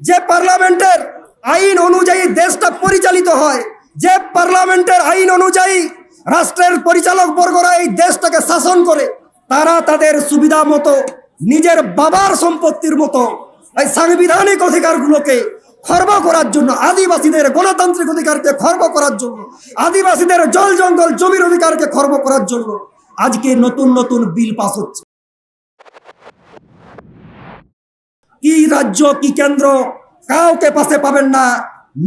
যে পার্লামেন্টের আইন অনুযায়ী দেশটা পরিচালিত হয়, যে পার্লামেন্টের আইন অনুযায়ী রাষ্ট্রের পরিচালক বর্গরা এই দেশটাকে শাসন করে, তারা তাদের সুবিধা মতো নিজের বাবার সম্পত্তির মতো এই সাংবিধানিক অধিকারগুলোকে খর্ব করার জন্য, আদিবাসীদের গণতান্ত্রিক অধিকারকে খর্ব করার জন্য, আদিবাসীদের জল জঙ্গল জমির অধিকারকে খর্ব করার জন্য আজকে নতুন নতুন বিল পাস হচ্ছে। কি রাজ্য কি কেন্দ্র কাউকে পাশে পাবেন না।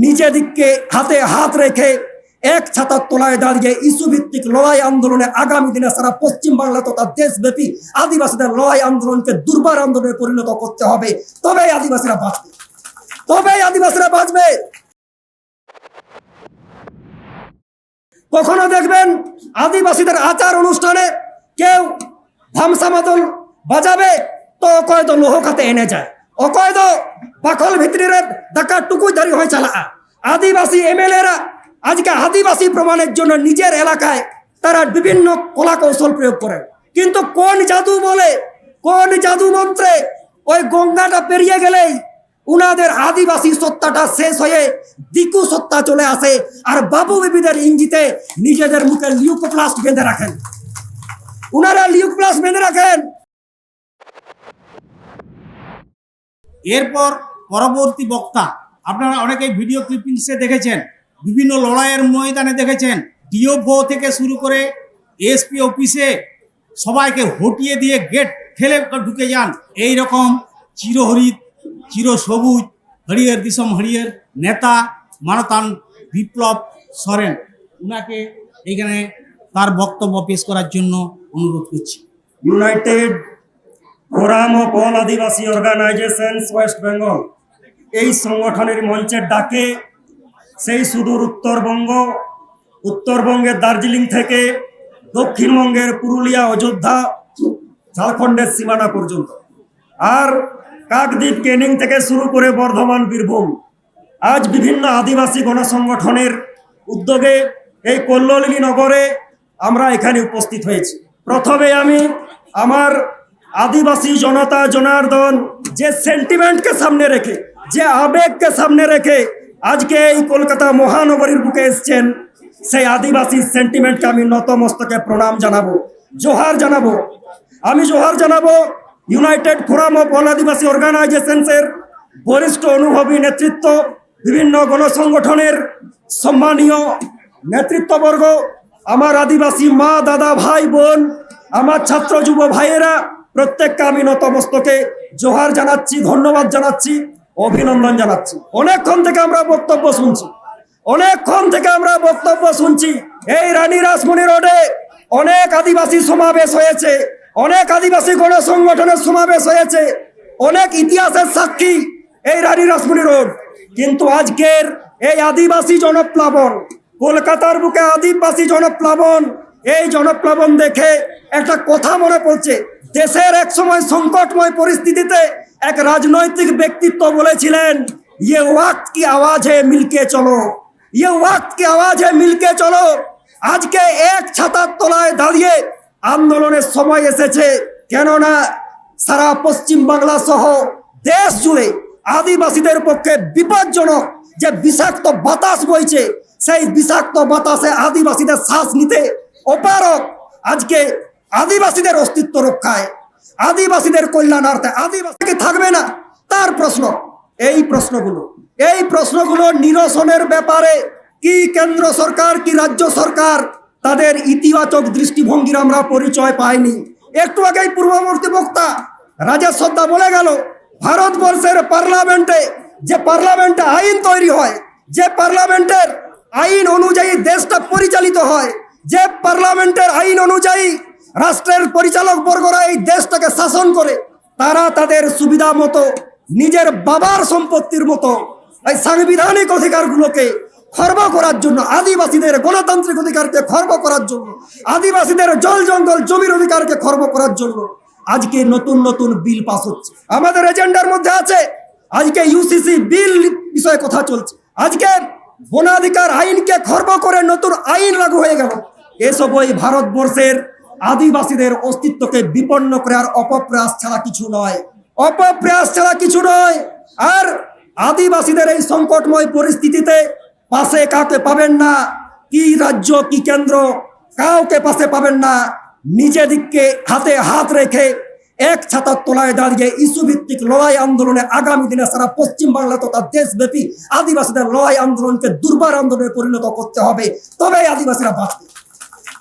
নিজেদিকে হাতে হাত রেখে এক ছাতার তলায় দাঁড়িয়ে ইস্যু ভিত্তিক লড়াই আন্দোলনে আগামী দিনে সারা পশ্চিম বাংলা তথা দেশব্যাপী আদিবাসীদের লড়াই আন্দোলনকে দুর্বার আন্দোলনে পরিণত করতে হবে। তবেই আদিবাসীরা বাঁচবে, তবেই আদিবাসীরা বাঁচবে। কখনো দেখবেন আদিবাসীদের আচার অনুষ্ঠানে কেউ ধামসা মাদল বাজাবে তো অকয়তো লোহ খাতে এনে যায়, অকয়তো পাখল ভিতরের ডাকা টুকুই ধরি হয়ে চালা। আদিবাসী এমএলএরা আজকে আদিবাসী প্রমাণের জন্য নিজের এলাকায় তারা বিভিন্ন কলা কৌশল প্রয়োগ করেন, কিন্তু কোন জাদু বলে, কোন জাদু মন্ত্রে ওই গঙ্গাটা পেরিয়ে গেলেই উনাদের আদিবাসী সত্তাটা শেষ হয়ে দিকু সত্তা চলে আসে, আর বাবু বিবিদের ইঙ্গিতে নিজেদের মুখে লিউকোপ্লাস্ট বেঁধে রাখেন, উনারা লিউকোপ্লাস্ট বেঁধে রাখেন। এরপর পরবর্তী বক্তা আপনারা অনেকেই ভিডিও ক্লিপিংসে দেখেছেন, বিভিন্ন লড়াইয়ের ময়দানে দেখেছেন, ডিওভো থেকে শুরু করে এসপি অফিসে সবাইকে হটিয়ে দিয়ে গেট ঠেলে ঢুকে যান। এই রকম চিরহরিত চিরসবুজ হরিয়ের দিশম হরিয়ের নেতা মানতান বিপ্লব সরেন, উনাকে এইখানে তার বক্তব্য পেশ করার জন্য অনুরোধ করছি। United Forum of All Adivasi organisations West Bengal এই সংগঠনের মঞ্চের ডাকে সেই সুদূর উত্তরবঙ্গের দার্জিলিং থেকে দক্ষিণবঙ্গের পুরুলিয়া, অযোধ্যা, ঝাড়খণ্ডের সীমানা পর্যন্ত, আর কাকদ্বীপ ক্যানিং থেকে শুরু করে বর্ধমান, বীরভূম, আজ বিভিন্ন আদিবাসী গণসংগঠনের উদ্যোগে এই কল্লোলিনী নগরে আমরা এখানে উপস্থিত হয়েছি। প্রথমে আমি আমার আদিবাসী জনতা জনার্দন যে সেন্টিমেন্টকে সামনে রেখে, যে আবেগকে সামনে রেখে আজকে এই কলকাতা মহানগরীর বুকে এসছেন, সেই আদিবাসী সেন্টিমেন্টকে আমি নতমস্তকে প্রণাম জানাবো, জোহার জানাবো। আমি জোহার জানাবো ইউনাইটেড ফোরাম অফ অল আদিবাসী অর্গানাইজেশনসের বরিষ্ঠ অনুভবী নেতৃত্ব, বিভিন্ন গণসংগঠনের সম্মানীয় নেতৃত্ববর্গ, আমার আদিবাসী মা, দাদা, ভাই, বোন, আমার ছাত্র যুব ভাইয়েরা, প্রত্যেককে আমি নতমস্তকে জোহার জানাচ্ছি, ধন্যবাদ জানাচ্ছি, অভিনন্দন জানাচ্ছি। অনেকক্ষণ থেকে আমরা বক্তব্য শুনছি, এই রানী রাসমণি রোডে অনেক আদিবাসী সমাবেশ হয়েছে, অনেক আদিবাসী গণসংগঠনের সমাবেশ হয়েছে, অনেক ইতিহাসের সাক্ষী এই রানী রাসমণি রোড। কিন্তু আজকের এই আদিবাসী জনপ্লাবন, কলকাতার বুকে আদিবাসী জনপ্লাবন, এই জনপ্লাবন দেখে একটা কথা মনে পড়ছে। দেশের এক সময় সংকটময় পরিস্থিতিতে এক রাজনৈতিক ব্যক্তিত্ব বলেছিলেন, ইয়ে ওয়াক্ত কি আওয়াজ হে মিলকে চলো, ইয়ে ওয়াক্ত কি আওয়াজ হে মিলকে চলো। আজকে এক ছাতার তলায় দাঁড়িয়ে আন্দোলনের সময় এসেছে, কেননা সারা পশ্চিম বাংলা সহ দেশ জুড়ে আদিবাসীদের পক্ষে বিপজ্জনক যে বিষাক্ত বাতাস বইছে, সেই বিষাক্ত বাতাসে আদিবাসীদের শ্বাস নিতে অপারগ। আজকে আদিবাসীদের অস্তিত্ব রক্ষায়, আদিবাসীদের কল্যাণার্থে আদিবাসীকে থাকবে না, তার প্রশ্ন। এই প্রশ্নগুলো নিরসনের ব্যাপারে কি কেন্দ্র সরকার কি রাজ্য সরকার তাদের ইতিবাচক দৃষ্টিভঙ্গির আমরা পরিচয় পাইনি। একটু আগেই পূর্ববর্তী বক্তা রাজেশ সর্দার বলে গেল, ভারতবর্ষের পার্লামেন্টে আইন তৈরি হয়, যে পার্লামেন্টের আইন অনুযায়ী দেশটা পরিচালিত হয়, যে পার্লামেন্টের আইন অনুযায়ী রাষ্ট্রের পরিচালক বর্গরা এই দেশটাকে শাসন করে, তারা তাদের সুবিধা মতো নিজের বাবার সম্পত্তির মতো এই সাংবিধানিক অধিকারগুলোকে খর্ব করার জন্য, আদিবাসীদের গণতান্ত্রিক অধিকারকে খর্ব করার জন্য, আদিবাসীদের জল জঙ্গল জমির অধিকারকে খর্ব করার জন্য আজকে নতুন নতুন বিল পাস হচ্ছে। আমাদের এজেন্ডার মধ্যে আছে আজকে ইউসিসি বিল বিষয়ে কথা চলছে, আজকে বনাধিকার আইনকে খর্ব করে নতুন আইন লাগু হয়ে গেল। এসব ওই ভারতবর্ষের আদিবাসীদের অস্তিত্বকে বিপন্ন করার অপপ্রয়াস ছাড়া কিছু নয়, আর আদিবাসীদের এই সংকটময় পরিস্থিতিতে পাশে কাউকে পাবেন না, কি রাজ্য কি কেন্দ্র, কাউকে পাশে পাবেন না। নিজেদিকে হাতে হাত রেখে এক ছাতার তলায় দাঁড়িয়ে ইস্যু ভিত্তিক লড়াই আন্দোলনে আগামী দিনে সারা পশ্চিম বাংলা তথা দেশব্যাপী আদিবাসীদের লড়াই আন্দোলনকে দুর্বার আন্দোলনে পরিণত করতে হবে। তবেই আদিবাসীরা বাঁচবে,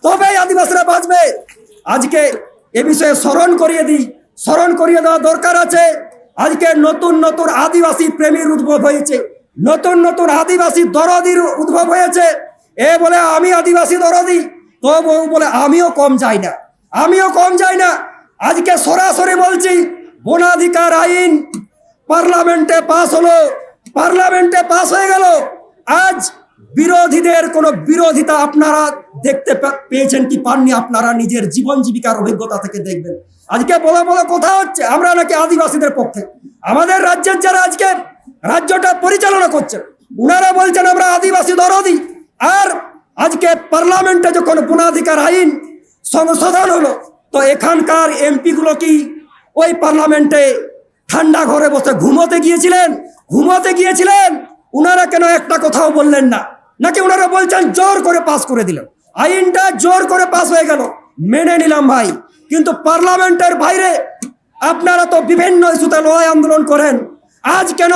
তবেই আদিবাসীরা বাঁচবে। আজকে এ বিষয়ে স্মরণ করিয়ে দেওয়া দরকার আছে। আজকে নতুন নতুন আদিবাসী প্রেমীর উদ্ভব হয়েছে, নতুন নতুন আদিবাসী দরদির উদ্ভব হয়েছে। এ বলে আমি আদিবাসী দরদি, তো বউ বলে আমিও কম যাই না। আজকে সরাসরি বলছি, বনাধিকার আইন পার্লামেন্টে পাস হয়ে গেল। আজ বিরোধীদের কোনো বিরোধিতা আপনারা দেখতে পেয়েছেন কি পাননি? আপনারা নিজের জীবন জীবিকার অভিজ্ঞতা থেকে দেখবেন। আজকে বলা কথা হচ্ছে আমরা নাকি আদিবাসীদের পক্ষে। আমাদের রাজ্যের যারা আজকে রাজ্যটা পরিচালনা করছেন উনারা বলছেন আমরা আদিবাসী দরদি। আর আজকে পার্লামেন্টে যখন বনাধিকার আইন সংশোধন হলো, তো এখানকার এমপি গুলো কি ওই পার্লামেন্টে ঠান্ডা ঘরে বসে ঘুমোতে গিয়েছিলেন? উনারা কেন একটা কথাও বললেন না? নাকি উনারা বলছেন জোর করে পাস করে দিলেন, আইনটা জোর করে পাস হয়ে গেল, মেনে নিলাম ভাই। কিন্তু পার্লামেন্টের বাইরে আপনারা তো বিভিন্ন ইস্যুতে লড়াই আন্দোলন করেন। আজ কেন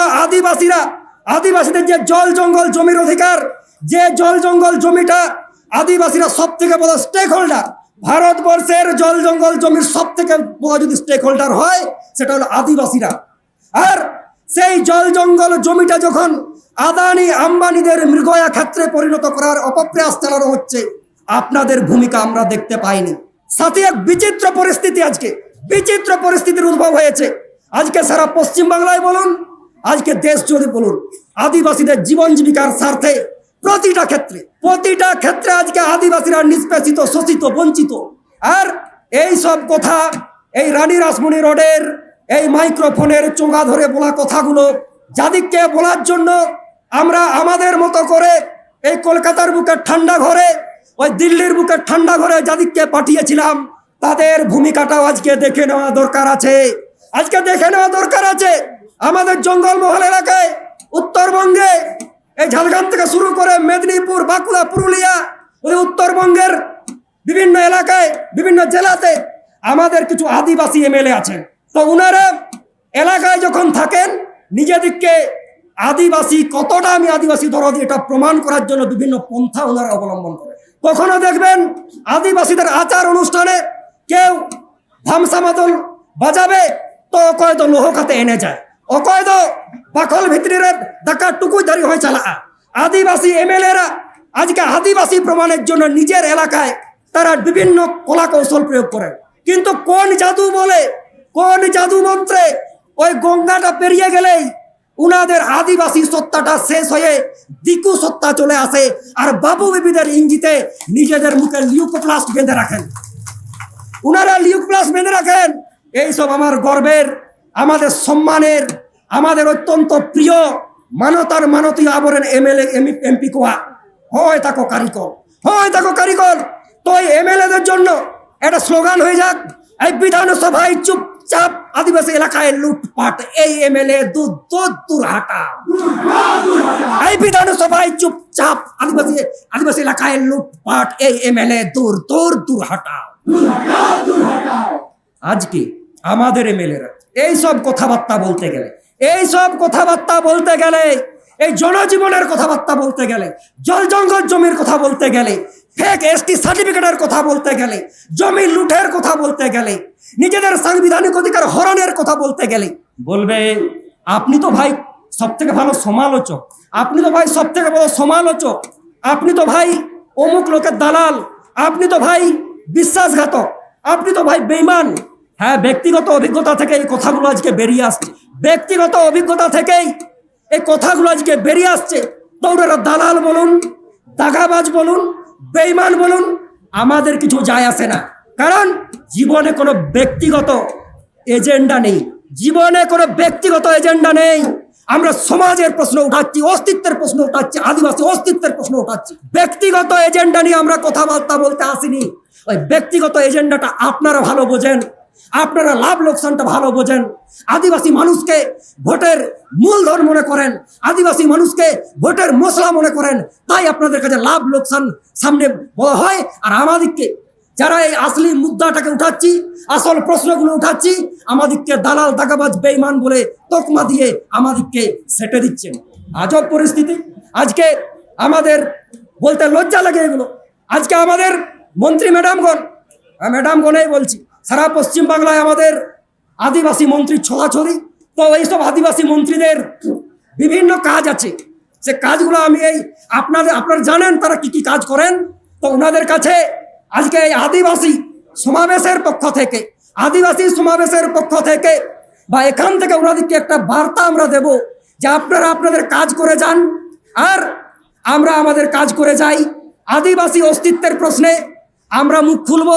আদিবাসীদের যে জল জঙ্গল জমির অধিকার, যে জল জঙ্গল জমিটা আদিবাসীরা সব থেকে বড় স্টেক হোল্ডার, ভারতবর্ষের জল জঙ্গল জমির সব থেকে বড় যদি স্টেক হোল্ডার হয় সেটা হলো আদিবাসীরা। আর সেই জল জঙ্গল জমিটা যখন আদানি আম্বানিদের মৃগয়া ক্ষেত্রে পরিণত করার অপপ্রয়াস চালানো হচ্ছে, আপনাদের ভূমিকা আমরা দেখতে পাইনি। সাথে এক বিচিত্র পরিস্থিতির উদ্ভব হয়েছে। আজকে সারা পশ্চিম বাংলায় বলুন, আজকে দেশ জুড়ে বলুন, আদিবাসীদের জীবন জীবিকার স্বার্থে প্রতিটা ক্ষেত্রে আজকে আদিবাসীরা নিষ্পেষিত, শোষিত, বঞ্চিত। আর এই সব কথা এই রানী রাসমণি রোডের এই মাইক্রোফোনের চোঙা ধরে বলা কথাগুলো যাদিককে বলার জন্য আমরা আমাদের মতো করে এই কলকাতার বুকের ঠান্ডা ঘরে, ওই দিল্লির বুকের ঠান্ডা ঘরে যাদিককে পাঠিয়েছিলাম, তাদের ভূমিকাটাও আজকে দেখে নেওয়া দরকার আছে। আমাদের জঙ্গলমহল এলাকায়, উত্তরবঙ্গে, এই ঝাড়গ্রাম থেকে শুরু করে মেদিনীপুর, বাঁকুড়া, পুরুলিয়া, ওই উত্তরবঙ্গের বিভিন্ন এলাকায়, বিভিন্ন জেলাতে আমাদের কিছু আদিবাসী এমএলএ আছেন। তো উনারা এলাকায় যখন থাকেন, নিজেদেরকে আদিবাসী কতটা আমি আদিবাসী দরদি এটা প্রমাণ করার জন্য বিভিন্ন পন্থা ওনারা অবলম্বন করে। কখনো দেখবেন আদিবাসীদের আচার অনুষ্ঠানে কেউ ধামসা মাদল বাজাবে, তো অকয় তো লোহ খাতে এনে যায়, অকয় তো পাখল ভিতরে ডাকা টুকুই দাঁড়িয়ে হয়ে চালা। আদিবাসী এমএলএরা আজকে আদিবাসী প্রমাণের জন্য নিজের এলাকায় তারা বিভিন্ন কলা কৌশল প্রয়োগ করেন। কিন্তু কোন জাদু মন্ত্রে ওই গঙ্গাটা পেরিয়ে গেলেই উনাদের আদিবাসী সত্তাটা শেষ হয়ে দিকু সত্তা চলে আসে। আর বাবু বিবিদের ইঙ্গিতে নিজেদের মুখে লিউকোপ্লাস্ট বেঁধে রাখেন। এইসব আমার গর্বের, আমাদের সম্মানের, আমাদের অত্যন্ত প্রিয় মানতীয় আবরণ এমএলএ এমপি কোয়া হয় তাকো কারিগর। তো এই এমএলএদের জন্য একটা স্লোগান হয়ে যাক, এই বিধানসভায় চুপচাপ আদিবাসী এলাকায় লুটপাট, এই এমএলএ দূর হাটা। এই বিধানসভায় চুপচাপ আদিবাসী এলাকায় লুটপাট, এই এমএলএ দূর হাটা। আজকে আমাদের এমএলএরা এইসব কথাবার্তা বলতে গেলে, এই জনজীবনের কথাবার্তা বলতে গেলে, জল জঙ্গল জমির কথা বলতে গেলে, ফেক এসটি সার্টিফিকেটের কথা বলতে গেলে, জমি লুঠের কথা বলতে গেলে, নিজেদের সাংবিধানিক অধিকার হরণের কথা বলতে গেলে বলবে আপনি তো ভাই সব থেকে ভালো সমালোচক, আপনি তো ভাই সব থেকে বড় সমালোচক, আপনি তো ভাই অমুক লোকের দালাল, আপনি তো ভাই বিশ্বাসঘাতক, আপনি তো ভাই বেঈমান। হ্যাঁ, ব্যক্তিগত অভিজ্ঞতা থেকে এই কথাগুলো আজকে বেরিয়ে আসছে। তো ওনারা দালাল বলুন, দাগাবাজ বলুন, বেঈমান বলুন, আমাদের কিছু যায় আসে না। কারণ জীবনে কোনো ব্যক্তিগত এজেন্ডা নেই। আমরা সমাজের প্রশ্ন উঠাচ্ছি, অস্তিত্বের প্রশ্ন উঠাচ্ছি, আদিবাসী অস্তিত্বের প্রশ্ন উঠাচ্ছি। ব্যক্তিগত এজেন্ডা নিয়ে আমরা কথাবার্তা বলতে আসিনি। ওই ব্যক্তিগত এজেন্ডাটা আপনারা ভালো বোঝেন, আপনারা লাভ লোকসানটা ভালো বোঝেন। আদিবাসী মানুষকে ভোটের মূলধন মনে করেন, আদিবাসী মানুষকে ভোটের মশলা মনে করেন, তাই আপনাদের কাছে লাভ লোকসান সামনে বলা হয়। আর আমাদেরকে যারা এই আসলি মুদ্রাটাকে উঠাচ্ছি, আসল প্রশ্নগুলো উঠাচ্ছি, আমাদেরকে দালাল দাগাবাজ বেঈমান বলে তকমা দিয়ে আমাদেরকে সেটে দিচ্ছেন। আজব পরিস্থিতি। আজকে আমাদের বলতে লজ্জা লাগে এগুলো। আজকে আমাদের মন্ত্রী ম্যাডামগণই বলছি, সারা পশ্চিম বাংলায় আমাদের আদিবাসী মন্ত্রী ছড়াছড়ি। তো এইসব আদিবাসী মন্ত্রীদের বিভিন্ন কাজ আছে, সে কাজগুলো আমি আপনারা জানেন তারা কি কি কাজ করেন। তো ওনাদের কাছে আজকে এই আদিবাসী সমাবেশের পক্ষ থেকে বা এখান থেকে ওনাদেরকে একটা বার্তা আমরা দেব যে আপনারা আপনাদের কাজ করে যান, আর আমরা আমাদের কাজ করে যাই। আদিবাসী অস্তিত্বের প্রশ্নে আমরা মুখ খুলব।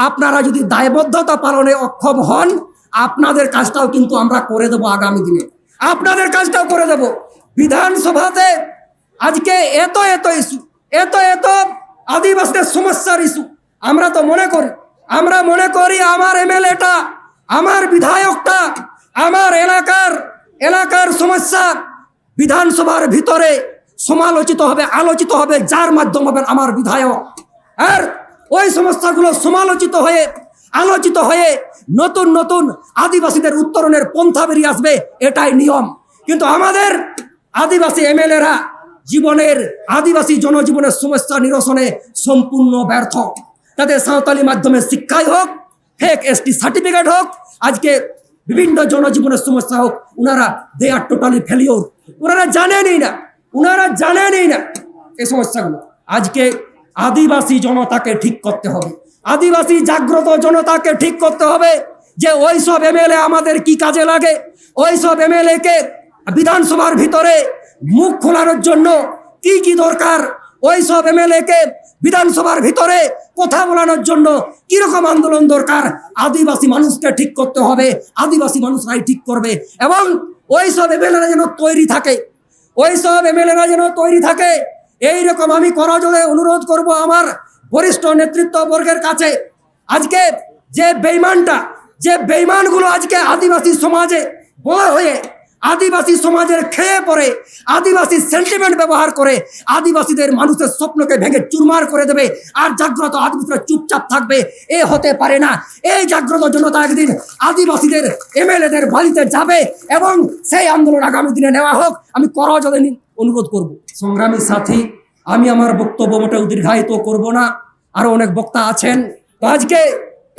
আপনারা যদি দায়বদ্ধতা পালনে অক্ষম হন, আপনাদের কাজটাও কিন্তু আমরা করে দেবো। আগামী দিনে আপনাদের কাজটাও করে দেব। বিধানসভাতে আজকে এত ইস্যু, এত আদিবাসীদের সমস্যার ইস্যু। আমরা মনে করি আমার এমএলএটা, আমার বিধায়কটা, আমার এলাকার সমস্যা বিধানসভার ভিতরে সমালোচিত হবে, আলোচিত হবে, যার মাধ্যম হবে আমার বিধায়ক। আর ওই সমস্যাগুলো আলোচিত হয়ে নতুন আদিবাসীদের উত্তরণের পন্থা বেরিয়ে আসবে, এটাই নিয়ম। কিন্তু আমাদের আদিবাসী এমএলএরা আদিবাসী জনজীবনের সমস্যা নিরসনে সম্পূর্ণ ব্যর্থ। তাদের সাঁওতালি মাধ্যমে শিক্ষাই হোক, ফেক এসটি সার্টিফিকেট হোক, আজকে বিভিন্ন জনজীবনের সমস্যা হোক, দে আর টোটালি ফেলিওর। ওনারা জানেনই না এই সমস্যাগুলো। আজকে আদিবাসী জনতাকে ঠিক করতে হবে, আদিবাসী জাগ্রত জনতাকে ঠিক করতে হবে যে ওই সব এমএলএ আমাদের কি কাজে লাগে। ওই সব এমএলএ কে বিধানসভার ভিতরে মুখ খোলানোর জন্য কি দরকার, ওই সব এমএলএ কে বিধানসভার ভিতরে কথা বলানোর জন্য কিরকম আন্দোলন দরকার। আদিবাসী মানুষকে ঠিক করতে হবে, আদিবাসী মানুষরাই ঠিক করবে। এবং ওই সব এমএলএরা যেন তৈরি থাকে, এইরকম আমি করজোড়ে অনুরোধ করব আমার বরিষ্ঠ নেতৃত্ববর্গের কাছে। আজকে যে বেঈমানগুলো আজকে আদিবাসী সমাজে বড় হয়ে আদিবাসী সমাজের খেয়ে পড়ে, আদিবাসী সেন্টিমেন্ট ব্যবহার করে আদিবাসীদের মানুষের স্বপ্নকে ভেঙে চুরমার করে দেবে, আর জাগ্রত আদিবাসীরা চুপচাপ থাকবে, এ হতে পারে না। এই জাগ্রত জনতা একদিন আদিবাসীদের এমএলএদের বাড়িতে যাবে এবং সেই আন্দোলন আগামী দিনে নেওয়া হোক, আমি করজোড়ে অনুরোধ করব। সংগ্রামী সাথী, আমি আমার বক্তব্য মোটেও দীর্ঘায়িত করব না, আরো অনেক বক্তা আছেন। তো আজকে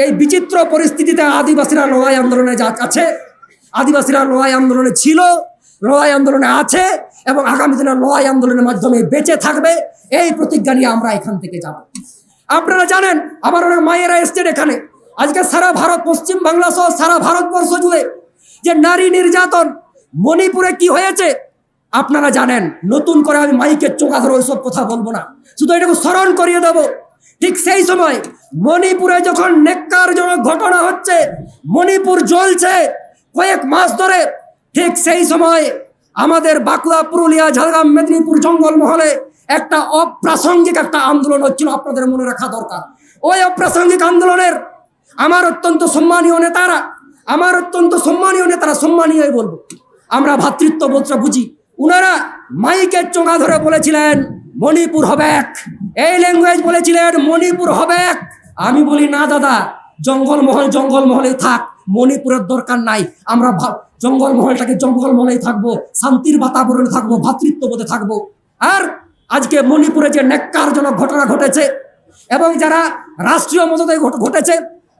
এই বিচিত্র পরিস্থিতিতে আদিবাসীরা লড়াই আন্দোলনে আছে, আদিবাসীরা লড়াই আন্দোলনে ছিল, লড়াই আন্দোলনে আছে এবং আগামী দিনে লড়াই আন্দোলনের মাধ্যমে বেঁচে থাকবে, এই প্রতিজ্ঞা নিয়ে আমরা এখান থেকে যাব। আপনারা জানেন আমার অনেক মায়েরা এসছেন এখানে। আজকে সারা ভারত, পশ্চিম বাংলা সহ সারা ভারতবর্ষ জুড়ে যে নারী নির্যাতন, মণিপুরে কি হয়েছে আপনারা জানেন। নতুন করে আমি মাইকের চোখা ধরে ওইসব কথা বলবো না, শুধু এটাকে স্মরণ করিয়ে দেব। ঠিক সেই সময় মণিপুরে যখন নেক্কারজনক ঘটনা হচ্ছে, মণিপুর জ্বলছে কয়েক মাস ধরে, ঠিক সেই সময় আমাদের বাঁকুড়া, পুরুলিয়া, ঝাড়গ্রাম, মেদিনীপুর জঙ্গলমহলে একটা অপ্রাসঙ্গিক একটা আন্দোলন হচ্ছিল, আপনাদের মনে রাখা দরকার। ওই অপ্রাসঙ্গিক আন্দোলনের আমার অত্যন্ত সম্মানীয় নেতারা, সম্মানীয়ই বলবো, আমরা ভাতৃত্ববোধটা বুঝি। উনারা মাইকের চোঙা ধরে বলেছিলেন মণিপুর হবে এক, এই ল্যাঙ্গুয়েজ বলেছিলেন মণিপুর হবে এক। আমি বলি না দাদা, জঙ্গলমহলেই থাক, মণিপুরের দরকার নাই। আমরা জঙ্গলমহলটাকে জঙ্গলমহলেই থাকবো, শান্তির বাতাবরণে থাকবো, ভাতৃত্ববোধে থাকবো। আর আজকে মণিপুরে যে নেক্কারজনক ঘটনা ঘটেছে এবং যারা রাষ্ট্রীয় মদতে ঘটেছে,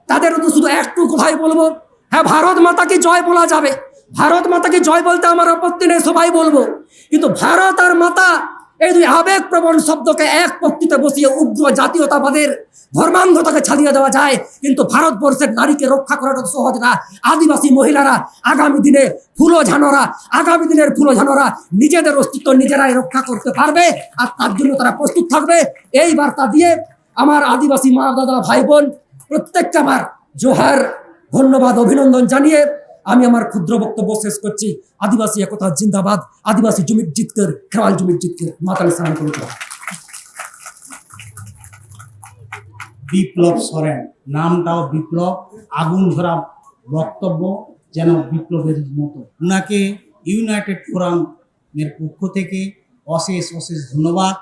তাদের তো শুধু একটু কথাই বলবো, হ্যাঁ ভারত মাতাকে জয় বলা যাবে, ভারত মাতাকে জয় বলতে আমার আপত্তি নেই, সবাই বলবো। কিন্তু ভারত আর মাতা এই দুই আবেগপ্রবণ শব্দকে এক পক্ষিতে বসিয়ে উগ্র জাতীয়তাবাদের ধর্মান্ধতাকে ছাড়িয়ে দেওয়া যায়, কিন্তু ভারতবর্ষের নারীকে রক্ষা করাটা সহজ না। আদিবাসী মহিলারা আগামী দিনের ফুলঝানোরা নিজেদের অস্তিত্ব নিজেরাই রক্ষা করতে পারবে, আর তার জন্য তারা প্রস্তুত থাকবে। এই বার্তা দিয়ে আমার আদিবাসী মা, দাদা, ভাই বোন প্রত্যেকটা বার জোহার, ধন্যবাদ, অভিনন্দন জানিয়ে আমি আমার ক্ষুদ্র বক্তব্য শেষ করছি। আদিবাসী একতা জিন্দাবাদ, আদিবাসী জমির জিতকর, খেয়াল জমির জিতকর। মাতাল সালাম। বিপ্লব সরেন নামটাও বিপ্লব, আগুন ধরা বক্তব্য যেন বিপ্লবের মতো। উনাকে ইউনাইটেড ফোরামের পক্ষ থেকে অশেষ অশেষ ধন্যবাদ।